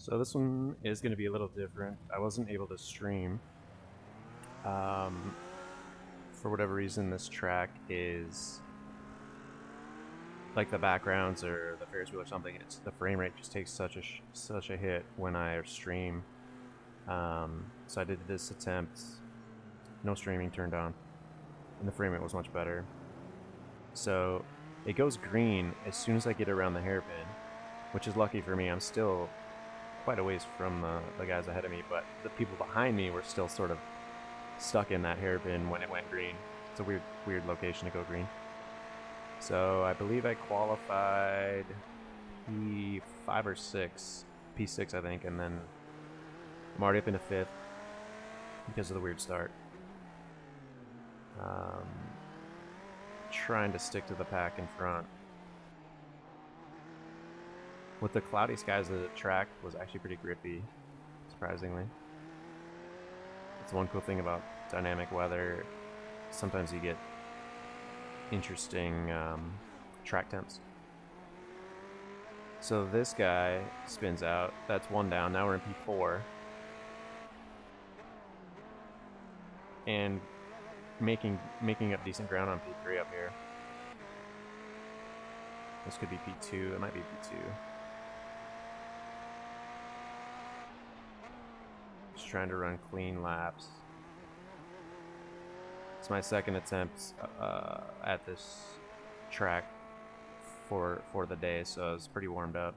So this one is going to be a little different. I wasn't able to stream. For whatever reason, this track is like the backgrounds or the Ferris wheel or something. It's the frame rate just takes such a hit when I stream. So I did this attempt, no streaming turned on, and the frame rate was much better. So it goes green as soon as I get around the hairpin, which is lucky for me. I'm still quite a ways from the guys ahead of me, but the people behind me were still sort of stuck in that hairpin when it went green. It's a weird location to go green. So I believe I qualified P5 or 6, P6 I think, and then I'm already up into 5th because of the weird start. Trying to stick to the pack in front. With the cloudy skies, the track was actually pretty grippy, surprisingly. It's one cool thing about dynamic weather. Sometimes you get interesting track temps. So this guy spins out. That's one down. Now we're in P4. And making up decent ground on P3 up here. This could be P2. It might be P2. Just trying to run clean laps. It's my second attempt at this track for the day, so I was pretty warmed up.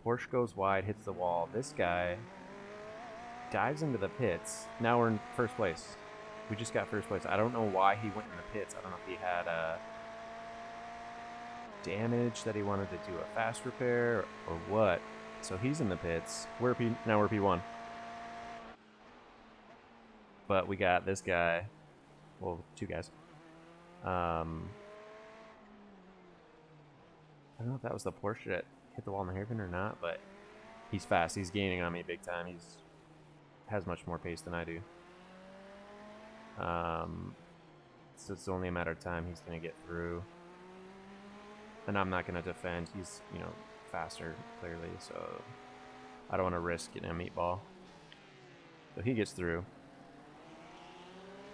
Porsche goes wide, hits the wall. This guy dives into the pits. Now we're in first place. We just got first place. I don't know why he went in the pits. I don't know if he had damage that he wanted to do a fast repair or what. So he's in the pits. Now we're P1. But we got this guy. Well, two guys. I don't know if that was the Porsche that hit the wall in the hairpin or not, but he's fast. He's gaining on me big time. He's has much more pace than I do. So it's only a matter of time he's going to get through. And I'm not going to defend. He's, faster, clearly, so I don't want to risk getting a meatball. So he gets through.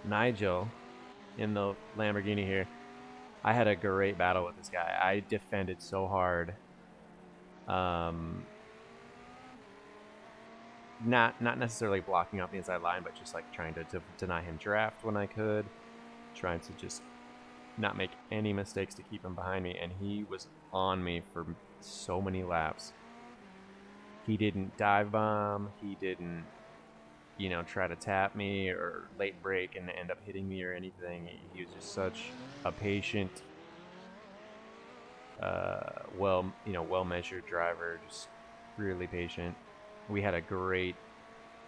Nigel in the Lamborghini here. I had a great battle with this guy. I defended so hard. Not necessarily blocking out the inside line, but just like trying to deny him draft when I could. Trying to just not make any mistakes to keep him behind me, and he was on me for so many laps. He didn't dive bomb. He didn't, try to tap me or late brake and end up hitting me or anything. He was just such a patient, well measured driver, just really patient. We had a great.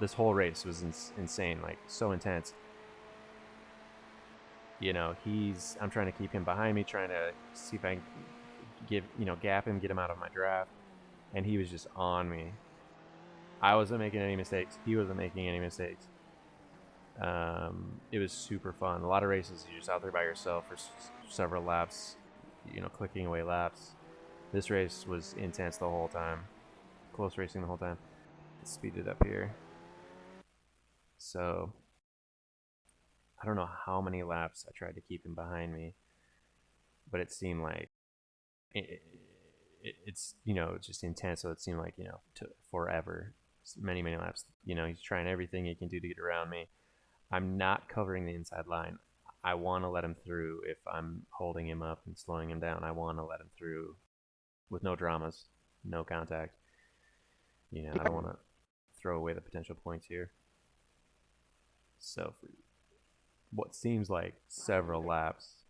This whole race was insane, like so intense. I'm trying to keep him behind me, trying to see if I can gap him, get him out of my draft, and he was just on me. I wasn't making any mistakes. He wasn't making any mistakes. It was super fun. A lot of races, you're just out there by yourself for several laps, clicking away laps. This race was intense the whole time. Close racing the whole time. Let's speed it up here. So, I don't know how many laps I tried to keep him behind me, but it seemed like it's just intense. So it seemed like forever, many laps. He's trying everything he can do to get around me. I'm not covering the inside line. I want to let him through. If I'm holding him up and slowing him down, I want to let him through with no dramas, no contact. I don't want to throw away the potential points here. So for what seems like several laps,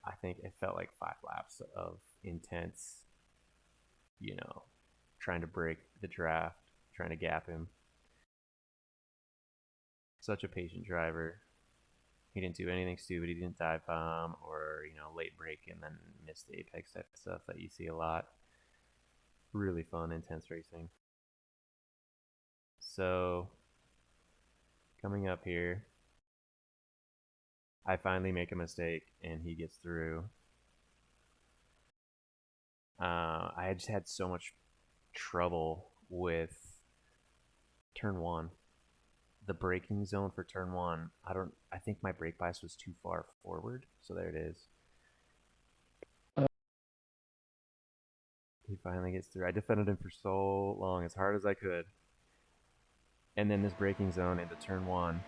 I think it felt like 5 laps of intense, trying to break the draft, trying to gap him. Such a patient driver. He didn't do anything stupid. He didn't dive bomb or, late break and then miss the apex type of stuff that you see a lot. Really fun, intense racing. So, coming up here, I finally make a mistake and he gets through. I just had so much trouble with turn one. The braking zone for turn one. I think my brake bias was too far forward. So there it is. He finally gets through. I defended him for so long, as hard as I could. And then this braking zone into turn one.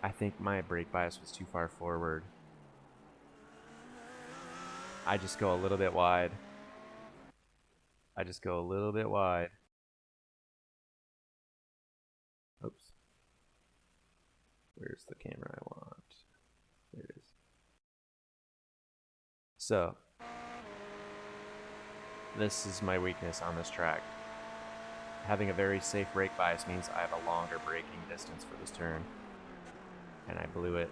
I think my brake bias was too far forward. I just go a little bit wide. Oops. Where's the camera I want? There it is. So, this is my weakness on this track. Having a very safe brake bias means I have a longer braking distance for this turn. And I blew it.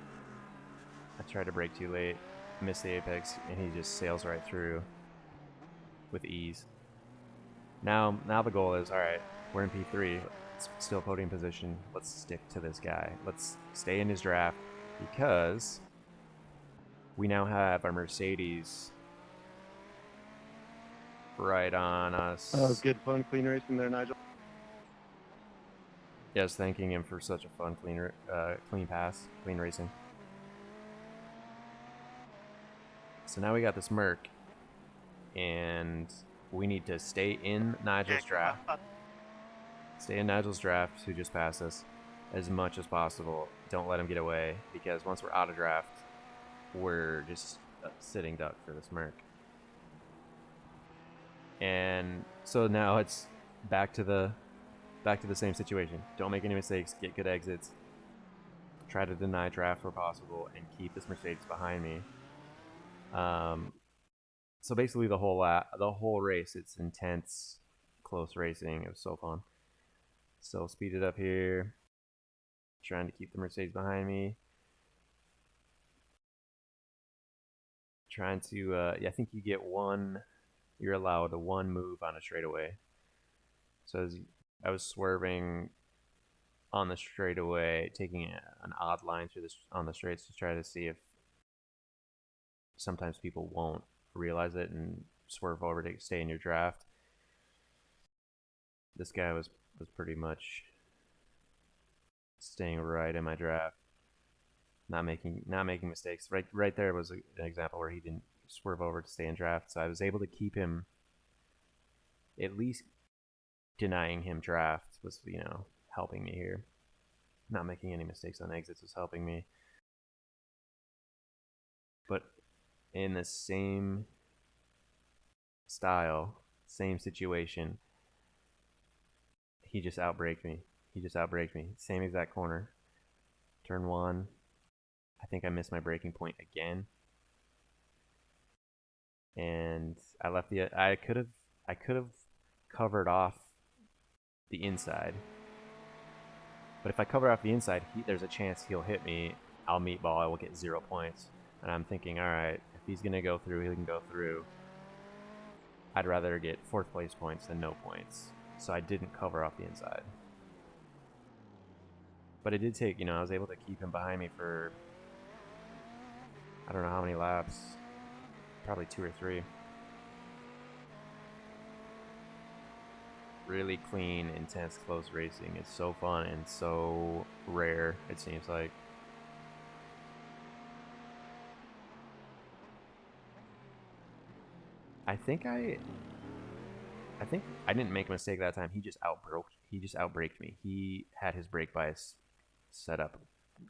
I tried to brake too late, missed the apex, and he just sails right through with ease. Now the goal is, alright, we're in P3, it's still podium position, let's stick to this guy. Let's stay in his draft, because we now have our Mercedes right on us. Oh, good fun, clean racing there, Nigel. Yes, thanking him for such a fun, clean pass, clean racing. So now we got this Merc, and we need to stay in Nigel's draft. Stay in Nigel's draft, who just passed us, as much as possible. Don't let him get away, because once we're out of draft, we're just sitting duck for this Merc. And so now it's back to the same situation. Don't make any mistakes. Get good exits. Try to deny draft where possible, and keep this Mercedes behind me. So basically, the whole race, it's intense, close racing. It was so fun. So speed it up here. Trying to keep the Mercedes behind me. Trying to, I think you get one. You're allowed one move on a straightaway. So as I was swerving on the straightaway, taking an odd line through this on the straights to try to see if sometimes people won't realize it and swerve over to stay in your draft. This guy was pretty much staying right in my draft, not making mistakes. Right there was an example where he didn't swerve over to stay in draft, so I was able to keep him, at least denying him draft was, helping me here. Not making any mistakes on exits was helping me. But in the same style, same situation, he just outbraked me. Same exact corner. Turn one. I think I missed my braking point again. And I could have covered off the inside. But if I cover off the inside, there's a chance he'll hit me. I'll meatball. I will get 0 points. And I'm thinking, all right, if he's going to go through, he can go through. I'd rather get 4th place points than no points. So I didn't cover off the inside. But it did take, I was able to keep him behind me for, I don't know how many laps. Probably 2 or 3. Really clean, intense, close racing. It's so fun and so rare, it seems like. I think I didn't make a mistake that time. He just outbraked me. He had his brake bias set up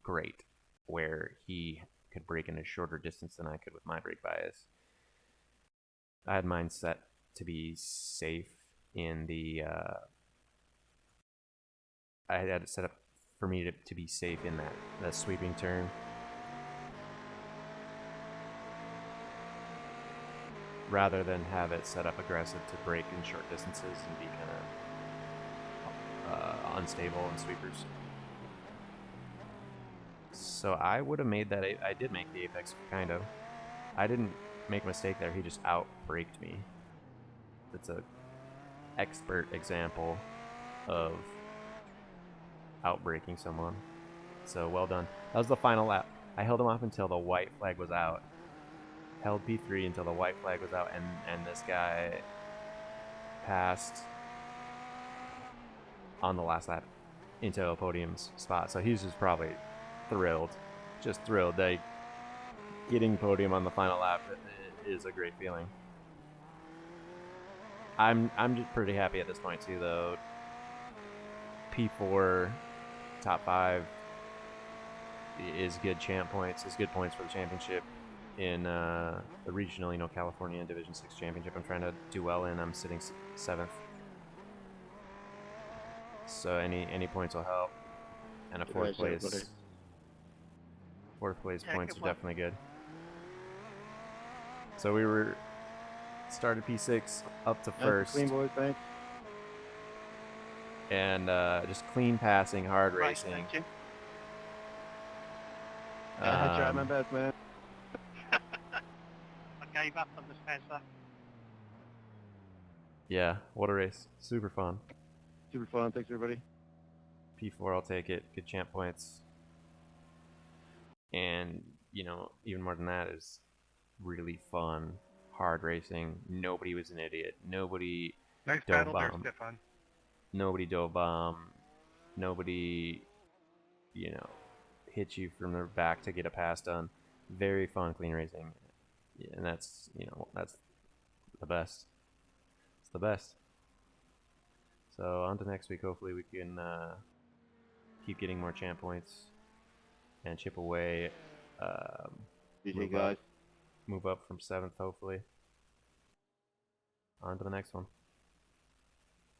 great, where he could brake in a shorter distance than I could with my brake bias. I had mine set to be safe in the. I had it set up for me to be safe in that sweeping turn. Rather than have it set up aggressive to brake in short distances and be kind of unstable in sweepers. So I would have made that. I did make the apex, kind of. I didn't make a mistake there. He just outbraked me. It's a expert example of outbraking someone. So well done. That was the final lap. I held him off until the white flag was out. held P3 until the white flag was out, and this guy passed on the last lap into a podium spot. So he's just probably thrilled, just thrilled. Like, getting podium on the final lap is a great feeling. I'm just pretty happy at this point too, though. P4, top 5 is good champ points. Is good points for the championship in the regional, California Division 6 championship. I'm trying to do well in. I'm sitting 7th. So any points will help. And a fourth place. Fourth place points are definitely good. So we were started P6 up to first. Clean boys, thanks. And just clean passing, hard racing. Thank you. I tried my best, man. I gave up on the Tesla. Yeah, what a race. Super fun. Super fun. Thanks, everybody. P4, I'll take it. Good champ points. And, even more than that is really fun, hard racing. Nobody was an idiot. Nobody Nice dove battle there, bomb. Stefan. Nobody dove bomb. Nobody, hit you from their back to get a pass done. Very fun, clean racing. Yeah, and that's, that's the best. It's the best. So on to next week. Hopefully we can keep getting more champ points and chip away. GG, guys. Move up from 7th, hopefully. On to the next one.